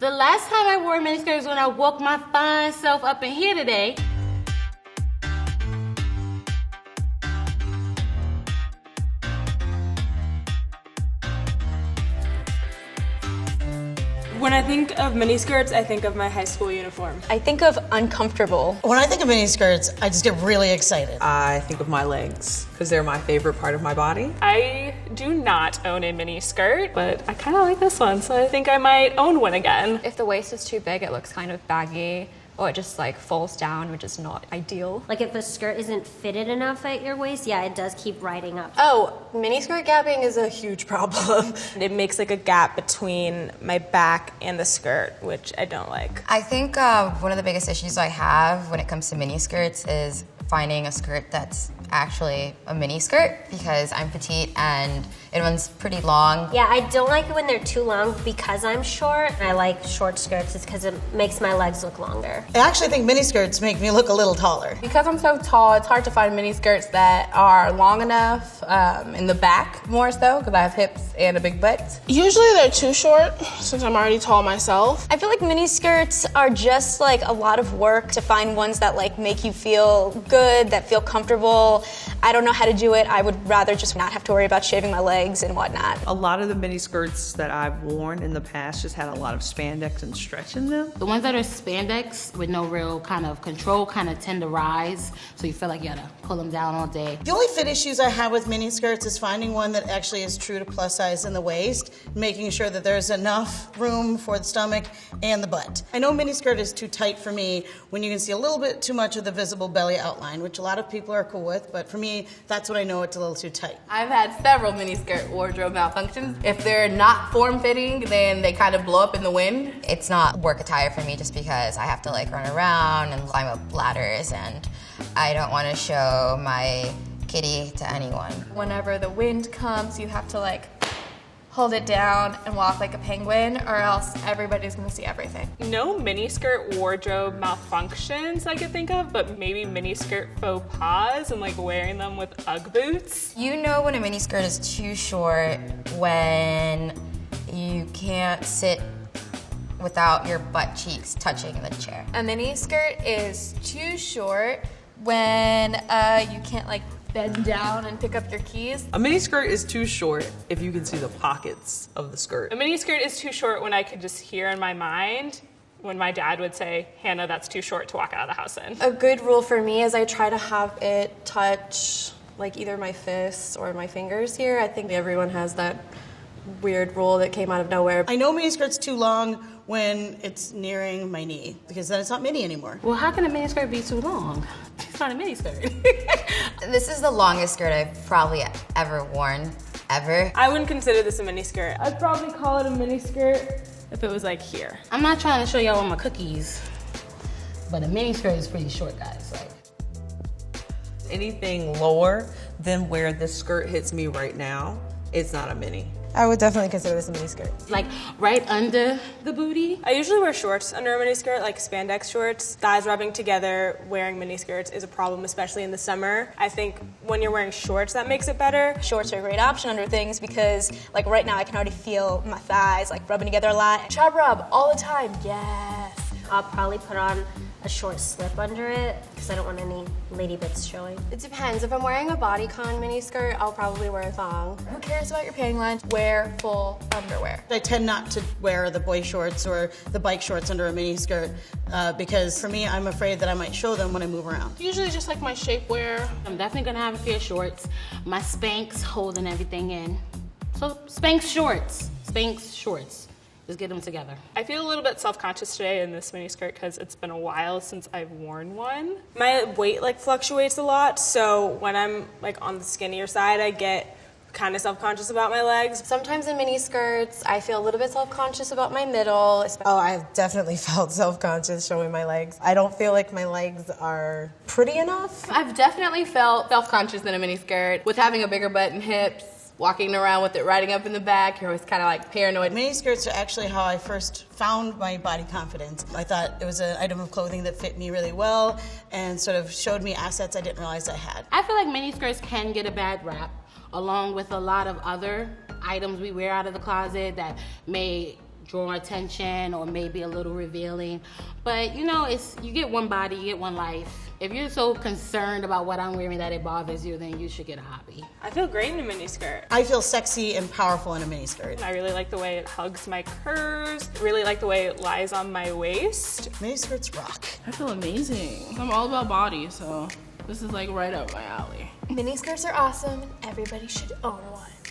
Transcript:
The last time I wore a miniskirt was when I woke my fine self up in here today. When I think of miniskirts, I think of my high school uniform. I think of uncomfortable. When I think of miniskirts, I just get really excited. I think of my legs because they're my favorite part of my body. I do not own a miniskirt, but I kind of like this one, so I think I might own one again. If the waist is too big, it looks kind of baggy, or it just like falls down, which is not ideal. Like if a skirt isn't fitted enough at your waist, yeah, it does keep riding up. Oh, miniskirt gapping is a huge problem. It makes like a gap between my back and the skirt, which I don't like. I think one of the biggest issues I have when it comes to miniskirts is finding a skirt that's actually a mini skirt because I'm petite and it runs pretty long. Yeah, I don't like it when they're too long because I'm short. I like short skirts just because it makes my legs look longer. I actually think miniskirts make me look a little taller. Because I'm so tall, it's hard to find mini skirts that are long enough in the back more so because I have hips and a big butt. Usually they're too short since I'm already tall myself. I feel like mini skirts are just like a lot of work to find ones that like make you feel good, that feel comfortable. I don't know how to do it. I would rather just not have to worry about shaving my legs and whatnot. A lot of the mini skirts that I've worn in the past just had a lot of spandex and stretch in them. The ones that are spandex with no real kind of control kind of tend to rise, so you feel like you gotta pull them down all day. The only fit issues I have with miniskirts is finding one that actually is true to plus size in the waist, making sure that there's enough room for the stomach and the butt. I know miniskirt is too tight for me when you can see a little bit too much of the visible belly outline, which a lot of people are cool with, but for me, that's when I know it's a little too tight. I've had several miniskirt wardrobe malfunctions. If they're not form-fitting, then they kind of blow up in the wind. It's not work attire for me just because I have to like run around and climb up ladders and I don't want to show my kitty to anyone. Whenever the wind comes, you have to like hold it down and walk like a penguin, or else everybody's gonna see everything. No miniskirt wardrobe malfunctions I could think of, but maybe miniskirt faux pas and like wearing them with Ugg boots. You know when a miniskirt is too short when you can't sit without your butt cheeks touching the chair. A mini skirt is too short when you can't like bend down and pick up your keys. A mini skirt is too short if you can see the pockets of the skirt. A miniskirt is too short when I could just hear in my mind when my dad would say, Hannah, that's too short to walk out of the house in. A good rule for me is I try to have it touch like either my fists or my fingers here. I think everyone has that weird rule that came out of nowhere. I know miniskirt's too long when it's nearing my knee because then it's not mini anymore. Well, how can a miniskirt be too long? It's not a miniskirt. This is the longest skirt I've probably ever worn, ever. I wouldn't consider this a miniskirt. I'd probably call it a miniskirt if it was like here. I'm not trying to show y'all all my cookies, but a miniskirt is pretty short, guys. Like, Anything lower than where this skirt hits me right now, it's not a mini. I would definitely consider this a miniskirt. like right under the booty. I usually wear shorts under a miniskirt, like spandex shorts. Thighs rubbing together wearing miniskirts is a problem, especially in the summer. I think when you're wearing shorts, that makes it better. Shorts are a great option under things because like right now I can already feel my thighs like rubbing together a lot. Chub rub all the time, yes. I'll probably put on a short slip under it because I don't want any lady bits showing. It depends. If I'm wearing a bodycon mini skirt, I'll probably wear a thong. Who cares about your panty line? Wear full underwear. I tend not to wear the boy shorts or the bike shorts under a miniskirt because for me, I'm afraid that I might show them when I move around. Usually just like my shapewear. I'm definitely gonna have a pair of shorts. My Spanx holding everything in. So Spanx shorts. Spanx shorts. Just get them together. I feel a little bit self-conscious today in this miniskirt because it's been a while since I've worn one. My weight like fluctuates a lot, so when I'm like on the skinnier side, I get kind of self-conscious about my legs. Sometimes in mini skirts, I feel a little bit self-conscious about my middle. Oh, I've definitely felt self-conscious showing my legs. I don't feel like my legs are pretty enough. I've definitely felt self-conscious in a mini skirt with having a bigger butt and hips. Walking around with it riding up in the back, you're always kind of like paranoid. Miniskirts are actually how I first found my body confidence. I thought it was an item of clothing that fit me really well and sort of showed me assets I didn't realize I had. I feel like miniskirts can get a bad rap, along with a lot of other items we wear out of the closet that may draw attention or maybe a little revealing. But you know, you get one body, you get one life. If you're so concerned about what I'm wearing that it bothers you, then you should get a hobby. I feel great in a miniskirt. I feel sexy and powerful in a miniskirt. I really like the way it hugs my curves. Really like the way it lies on my waist. Miniskirts rock. I feel amazing. I'm all about body, so this is like right up my alley. Miniskirts are awesome and everybody should own one.